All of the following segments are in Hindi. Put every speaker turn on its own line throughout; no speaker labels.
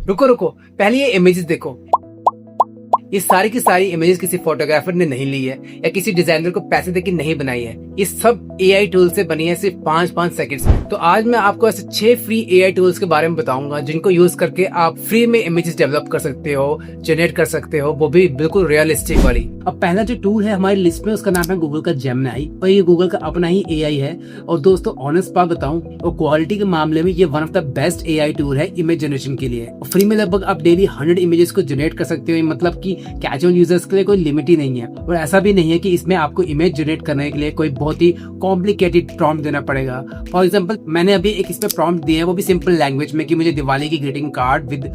रुको रुको, पहले ये इमेजेस देखो। ये सारी की सारी इमेजेस किसी फोटोग्राफर ने नहीं ली है या किसी डिजाइनर को पैसे देके नहीं बनाई है। ये सब एआई टूल से बनी है सिर्फ 5 सेकंड्स में। तो आज मैं आपको ऐसे 6 फ्री एआई टूल्स के बारे में बताऊंगा जिनको यूज करके आप फ्री में इमेजेस डेवलप कर सकते हो, जनरेट कर सकते हो, वो भी बिल्कुल रियलिस्टिक वाली। अब पहला जो टूल है हमारी लिस्ट में उसका नाम है गूगल का जेमिनी और ये गूगल का अपना ही एआई है। और दोस्तों ऑनेस्ट बात बताऊं और क्वालिटी के मामले में ये one of the best AI tool है इमेज जनरेशन के लिए। फ्री में लगभग आप डेली 100 इमेजेस को जनरेट कर सकते हो, मतलब कि कैजुअल यूजर्स के लिए कोई लिमिट ही नहीं है। और ऐसा भी नहीं है कि इसमें आपको इमेज जनरेट करने के लिए कोई बहुत ही कॉम्प्लिकेटेड प्रॉम्प्ट देना पड़ेगा। फॉर एग्जांपल मैंने अभी एक इसमें प्रॉम्प्ट दिया है, वो भी सिंपल लैंग्वेज में कि मुझे दिवाली की ग्रीटिंग कार्ड विद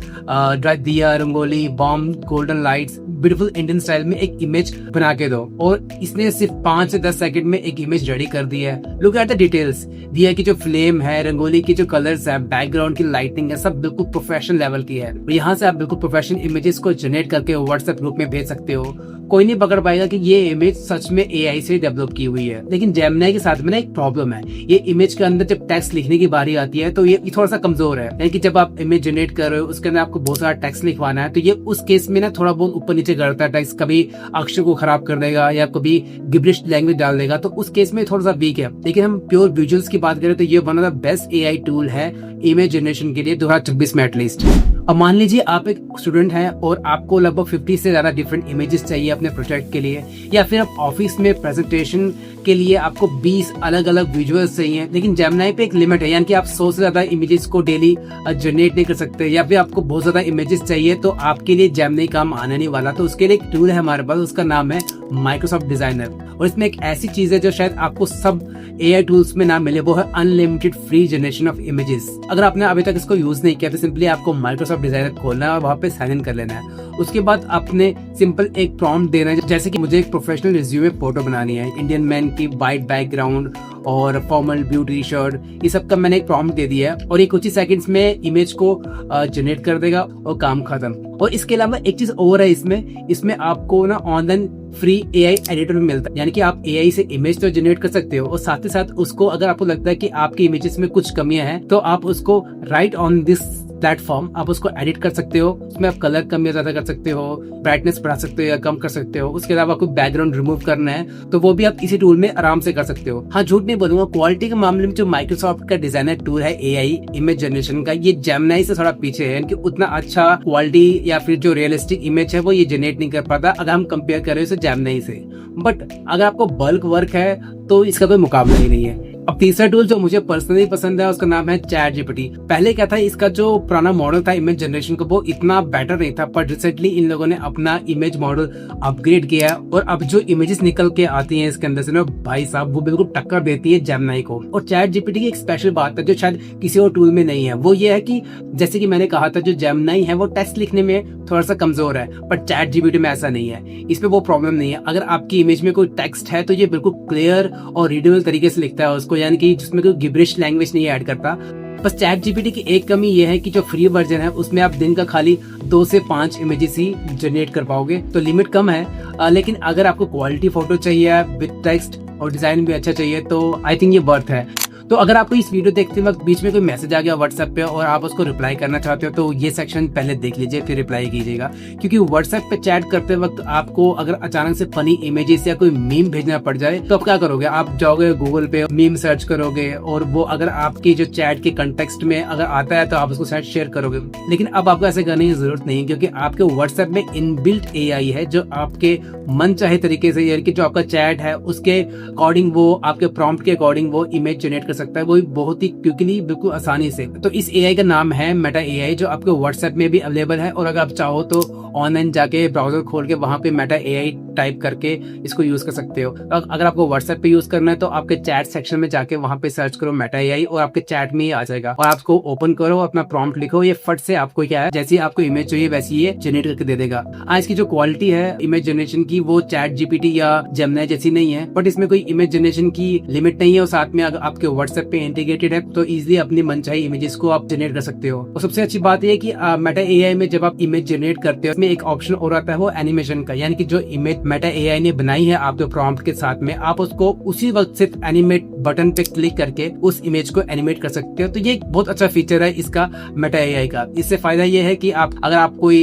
दिया, rangoli, bomb, golden lights, beautiful Indian style में एक इमेज बना के दो। और इसने सिर्फ 5 से 10 सेकंड में एक इमेज रेडी कर दी है। लुक एट द डिटेल्स, दिया की जो फ्लेम है, रंगोली की जो कलर्स है, बैकग्राउंड की लाइटिंग है, सब बिल्कुल प्रोफेशनल लेवल की है। यहाँ से आप बिल्कुल प्रोफेशनल इमेजेस को जनरेट करके व्हाट्सएप ग्रुप में भेज सकते हो। कोई नहीं पकड़ पाएगा कि ये इमेज सच में एआई से डेवलप की हुई है। लेकिन जेमिनी के साथ में ना एक प्रॉब्लम है, ये इमेज के अंदर जब टेक्स्ट लिखने की बारी आती है तो ये थोड़ा सा कमजोर है। यानी कि जब आप इमेज जनरेट कर रहे हो उसके अंदर आपको बहुत सारा टेक्स्ट लिखवाना है तो ये उस केस में ना थोड़ा बहुत ऊपर नीचे करता है टेक्स्ट, कभी अक्षर को खराब कर देगा या कभी गिब्रिश लैंग्वेज डाल देगा, तो उस केस में थोड़ा सा वीक है। लेकिन हम प्योर विजुअल्स की बात करें तो ये one of the best AI tool है इमेज जनरेशन के लिए 2026 में एटलीस्ट। अब मान लीजिए आप एक स्टूडेंट हैं और आपको लगभग 50 से ज्यादा डिफरेंट इमेजेस चाहिए अपने प्रोजेक्ट के लिए, या फिर आप ऑफिस में प्रेजेंटेशन के लिए आपको 20 अलग अलग विजुअल्स चाहिए। लेकिन जेमिनी पे एक लिमिट है, यानी कि आप 100 से ज्यादा इमेजेस को डेली जनरेट नहीं कर सकते, या फिर आपको बहुत ज्यादा इमेजेस चाहिए तो आपके लिए जेमिनी काम आने नहीं वाला। तो उसके लिए एक टूल है हमारे पास, उसका नाम है माइक्रोसॉफ्ट डिजाइनर। और इसमें एक ऐसी चीज है जो शायद आपको सब एआई टूल्स में ना मिले, वो है unlimited free generation of images. अगर आपने अभी तक इसको यूज नहीं किया तो सिंपली आपको माइक्रोसॉफ्ट डिजाइनर खोलना है और वहां पे साइन इन कर लेना है। उसके बाद आपने सिंपल एक प्रॉम्प्ट देना है, जैसे कि मुझे एक प्रोफेशनल रिज्यूमे फोटो बनानी है, इंडियन मैन की वाइट बैकग्राउंड और फॉर्मल ब्लू टी शर्ट, ये सब का मैंने एक प्रॉम्प्ट दे दिया है और ये कुछ ही सेकंड्स में इमेज को जनरेट कर देगा और काम खत्म। और इसके अलावा एक चीज और है इसमें आपको ना ऑनलाइन फ्री एआई एडिटर भी मिलता है, यानी कि आप एआई से इमेज तो जनरेट कर सकते हो और साथ ही साथ उसको अगर आपको लगता है कि आपकी इमेजेस में कुछ कमियां हैं तो आप उसको राइट ऑन दिस प्लेटफॉर्म आप उसको एडिट कर सकते हो। उसमें आप कलर कम या ज्यादा कर सकते हो, ब्राइटनेस बढ़ा सकते हो या कम कर सकते हो। उसके अलावा आपको बैकग्राउंड रिमूव करना है तो वो भी आप इसी टूल में आराम से कर सकते हो। हाँ, झूठ नहीं बोलूंगा, क्वालिटी के मामले में जो माइक्रोसॉफ्ट का डिजाइनर टूल है एआई इमेज जनरेशन का, ये जेमिनी से थोड़ा पीछे है, यानी कि उतना अच्छा क्वालिटी या फिर जो रियलिस्टिक इमेज है वो ये जनरेट नहीं कर पाता अगर हम कंपेयर करें इसे जेमिनी से। बट अगर आपको बल्क वर्क है तो इसका कोई मुकाबला ही नहीं है। अब तीसरा टूल जो मुझे पर्सनली पसंद है उसका नाम है चैट जीपीटी। पहले क्या था, इसका जो पुराना मॉडल था इमेज जनरेशन का वो इतना बेटर नहीं था, पर रिसेंटली इन लोगों ने अपना इमेज मॉडल अपग्रेड किया और अब जो इमेजेस निकल के आती हैं इसके अंदर से ना भाई साहब वो बिल्कुल टक्कर देती है जेमिनी को। और चैट जीपीटी की एक स्पेशल बात है जो शायद किसी और टूल में नहीं है, वो ये है कि जैसे कि मैंने कहा था जो जेमिनी है वो टेक्स्ट लिखने में थोड़ा सा कमजोर है, पर चैट जीपीटी में ऐसा नहीं है, इसमें वो प्रॉब्लम नहीं है। अगर आपकी इमेज में कोई टेक्स्ट है तो ये बिल्कुल क्लियर और रीडेबल तरीके से लिखता है उसको, यानी कि जिसमें कोई गिब्रिश लैंग्वेज नहीं ऐड करता। बस चैट जीपीटी की एक कमी ये है कि जो फ्री वर्जन है उसमें आप दिन का खाली 2 से 5 इमेजेस ही जनरेट कर पाओगे, तो लिमिट कम है। लेकिन अगर आपको क्वालिटी फोटो चाहिए विद टेक्स्ट और डिजाइन भी अच्छा चाहिए तो आई थिंक ये वर्थ है। तो अगर आपको इस वीडियो देखते वक्त बीच में कोई मैसेज आ गया व्हाट्सएप पे और आप उसको रिप्लाई करना चाहते हो तो ये सेक्शन पहले देख लीजिए फिर रिप्लाई कीजिएगा, क्योंकि व्हाट्सएप पे चैट करते वक्त आपको अगर अचानक से फनी इमेजेस या कोई मीम भेजना पड़ जाए तो आप क्या करोगे, आप जाओगे गूगल पे मीम सर्च करोगे और वो अगर आपकी जो चैट के कंटेक्स्ट में अगर आता है तो आप उसको शायद शेयर करोगे। लेकिन अब आपको ऐसे करने की जरूरत नहीं है, क्योंकि आपके व्हाट्सएप में इनबिल्ट एआई है जो आपके मन चाहे तरीके से, यानी कि जो आपका चैट है उसके अकॉर्डिंग वो आपके प्रॉम्प्ट के अकॉर्डिंग वो इमेज जनरेट कर सकता है, वो बहुत ही क्विकली बिल्कुल आसानी से। तो इस एआई का नाम है मेटा एआई जो आपके व्हाट्सएप में भी अवेलेबल है, और अगर आप चाहो तो ऑनलाइन जाके ब्राउजर खोल के वहां पे मेटा एआई टाइप करके इसको यूज कर सकते हो। अगर आपको व्हाट्सएप पे यूज करना है तो आपके चैट सेक्शन में जाके वहां पे सर्च करो मेटा एआई और आपके चैट में ही आ जाएगा, और आपको ओपन करो, अपना प्रॉम्प्ट लिखो, ये फट से आपको क्या है जैसी आपको इमेज चाहिए वैसी ये जनरेट करके दे देगा। आज की जो क्वालिटी है इमेज जनरेशन की वो चैट जीपीटी या जेमिनी जैसी नहीं है, बट इसमें कोई इमेज जनरेशन की लिमिट नहीं है और साथ में अगर आपके व्हाट्सएप पे इंटीग्रेटेड है, तो इजीली अपनी मनचाही इमेजेस को आप जनरेट कर सकते हो। और सबसे अच्छी बात यह है कि मेटा एआई में जब आप इमेज जनरेट करते हो, इसमें एक ऑप्शन और आता है वो एनिमेशन का, यानी कि जो इमेज मेटा एआई ने बनाई है आपके प्रॉम्प्ट के साथ में, आप उसको उसी वक्त सिर्फ एनिमेट बटन पे क्लिक करके उस इमेज को एनिमेट कर सकते हो। तो ये एक बहुत अच्छा फीचर है इसका मेटा एआई का। इससे फायदा ये है कि आप अगर आप कोई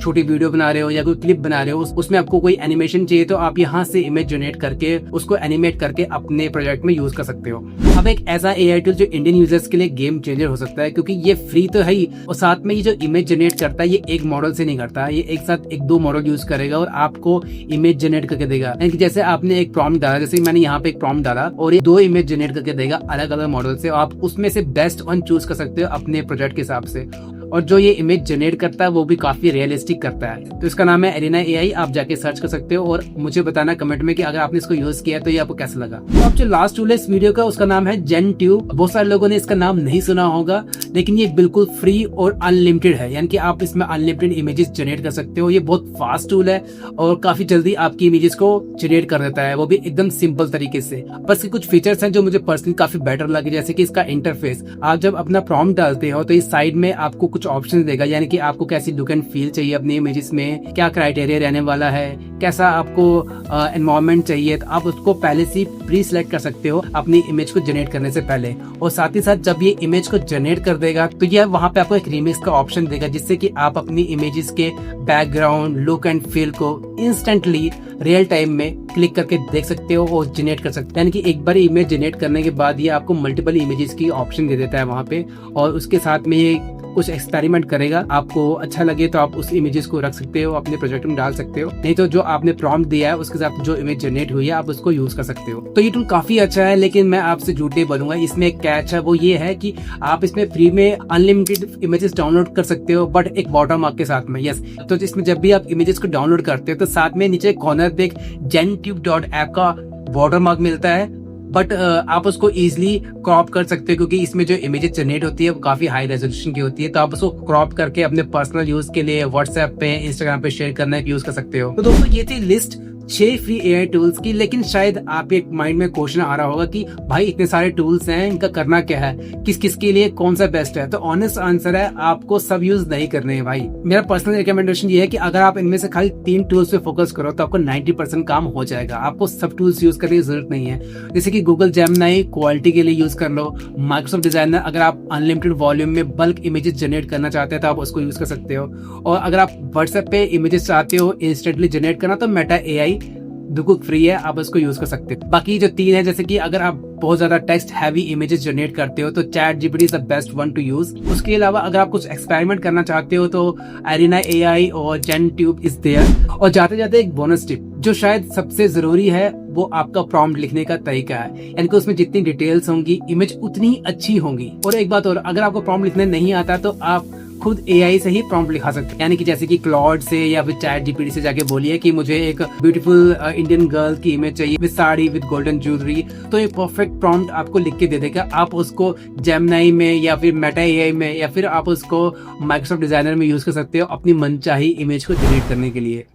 छोटी वीडियो बना रहे हो या कोई क्लिप बना रहे हो, उसमें आपको कोई एनिमेशन चाहिए, तो आप यहाँ से इमेज जनरेट करके उसको एनिमेट करके अपने प्रोजेक्ट में यूज कर सकते हो। अब एक ऐसा एआई टूल जो इंडियन यूजर्स के लिए गेम चेंजर हो सकता है, क्योंकि ये फ्री तो है ही, और साथ में ये जो इमेज जनरेट करता है ये एक मॉडल से नहीं करता, ये एक साथ एक दो मॉडल यूज करेगा और आपको इमेज जनरेट करके देगा। यानी कि जैसे आपने एक प्रॉम्प्ट डाला, जैसे मैंने यहाँ पे एक प्रॉम्प्ट डाला और ये 2 इमेज जनरेट करके देगा अलग अलग मॉडल से, आप उसमें से बेस्ट वन चूज कर सकते हो अपने प्रोजेक्ट के हिसाब से। और जो ये इमेज जनरेट करता है वो भी काफी रियलिस्टिक करता है। तो इसका नाम है एरिना एआई, आप जाके सर्च कर सकते हो और मुझे बताना कमेंट में कि अगर आपने इसको यूज किया तो ये आपको कैसा लगा। तो अब जो लास्ट टूल है इस वीडियो का उसका नाम है जेनट्यूब। बहुत सारे लोगों ने इसका नाम नहीं सुना होगा, लेकिन ये बिल्कुल फ्री और अनलिमिटेड है, यानी कि आप इसमें अनलिमिटेड इमेजेस जनरेट कर सकते हो। ये बहुत फास्ट टूल है और काफी जल्दी आपकी इमेजेस को जनरेट कर देता है, वो भी एकदम सिंपल तरीके से। बस के कुछ फीचर्स हैं जो मुझे पर्सनली काफी बेटर लगे, जैसे कि इसका इंटरफेस। आप जब अपना प्रॉम्प्ट डालते हो तो इस साइड में आपको कुछ ऑप्शन देगा, यानी कि आपको कैसी लुक एंड फील चाहिए अपनी इमेजेस में, क्या क्राइटेरिया रहने वाला है, कैसा आपको एनवायरनमेंट चाहिए, तो आप उसको पहले से प्री सिलेक्ट कर सकते हो अपनी इमेज को जनरेट करने से पहले। और साथ ही साथ जब ये इमेज को जनरेट कर देगा तो ये वहां पे आपको एक रीमिक्स का ऑप्शन देगा, जिससे कि आप अपनी इमेजेस के बैकग्राउंड, लुक एंड फील को इंस्टेंटली रियल टाइम में क्लिक करके देख सकते हो और जनरेट कर सकते हो। यानी कि एक बार इमेज जनरेट करने के बाद ये आपको मल्टीपल इमेजेस की ऑप्शन दे देता है वहां पे, और उसके साथ में ये कुछ एक्सपेरिमेंट करेगा। आपको अच्छा लगे तो आप उस इमेजेस को रख सकते हो, अपने प्रोजेक्ट में डाल सकते हो, नहीं तो जो आपने प्रॉम्प्ट दिया है उसके साथ जो इमेज जनरेट हुई है आप उसको यूज कर सकते हो। तो ये टूल काफी अच्छा है, लेकिन मैं आपसे झूठ नहीं बोलूंगा, इसमें एक कैच है, वो ये है कि आप इसमें फ्री में अनलिमिटेड इमेजेस डाउनलोड कर सकते हो, बट एक वाटरमार्क के साथ में। यस, तो इसमें जब भी आप इमेजेस को डाउनलोड करते हो तो साथ में नीचे कॉर्नर पे एक GenTube.app का वाटरमार्क मिलता है, बट आप उसको इजीली क्रॉप कर सकते हो, क्योंकि इसमें जो इमेजेस जनरेट होती है वो काफी हाई रेजोल्यूशन की होती है। तो आप उसको क्रॉप करके अपने पर्सनल यूज के लिए व्हाट्सएप पे, इंस्टाग्राम पे शेयर करना यूज कर सकते हो। तो दोस्तों ये थी लिस्ट 6 फ्री एआई टूल्स की। लेकिन शायद आप एक माइंड में क्वेश्चन आ रहा होगा कि भाई इतने सारे टूल्स हैं, इनका करना क्या है, किस किस के लिए कौन सा बेस्ट है। तो ऑनेस्ट आंसर है, आपको सब यूज नहीं करने हैं भाई। मेरा पर्सनल रिकमेंडेशन ये है कि अगर आप इनमें से खाली 3 टूल्स पे फोकस करो तो आपको 90% काम हो जाएगा। आपको सब टूल्स यूज करने की जरूरत नहीं है। जैसे कि गूगल जेमिनी क्वालिटी के लिए यूज कर लो, माइक्रोसॉफ्ट डिजाइनर अगर आप अनलिमिटेड वॉल्यूम में बल्क इमेजेस जनरेट करना चाहते हैं तो आप उसको यूज कर सकते हो। और अगर आप व्हाट्सएप पे इमेजेस चाहते हो इंस्टेंटली जनरेट करना तो मेटा एआई बिल्कुल फ्री है, आप उसको यूज कर सकते हो। बाकी जो 3 है, जैसे कि अगर आप बहुत ज्यादा टेक्स्ट हैवी इमेजेस जनरेट करते हो तो chat GPT is the best one two use. उसके अलावा अगर आप कुछ एक्सपेरिमेंट करना चाहते हो तो एरिना एआई और जेनट्यूब इज देयर। और जाते जाते एक बोनस टिप जो शायद सबसे जरूरी है, वो आपका प्रॉम्प्ट लिखने का तरीका है, यानी कि उसमें जितनी डिटेल्स होंगी इमेज उतनी अच्छी होंगी। और एक बात और, अगर आपको प्रॉम्प्ट लिखने नहीं आता तो आप खुद एआई से ही प्रॉम्प्ट लिखा सकते हैं, यानी कि जैसे कि क्लॉड से या फिर चैट जीपीटी से जाके बोलिए कि मुझे एक ब्यूटीफुल इंडियन गर्ल की इमेज चाहिए with sari with golden jewellery, तो एक परफेक्ट प्रॉम्प्ट आपको लिख के दे देगा। आप उसको जेमिनी में या फिर मेटा एआई में या फिर आप उसको माइक्रोसॉफ्ट डिजाइनर में यूज कर सकते हो अपनी मनचाही इमेज को जनरेट करने के लिए।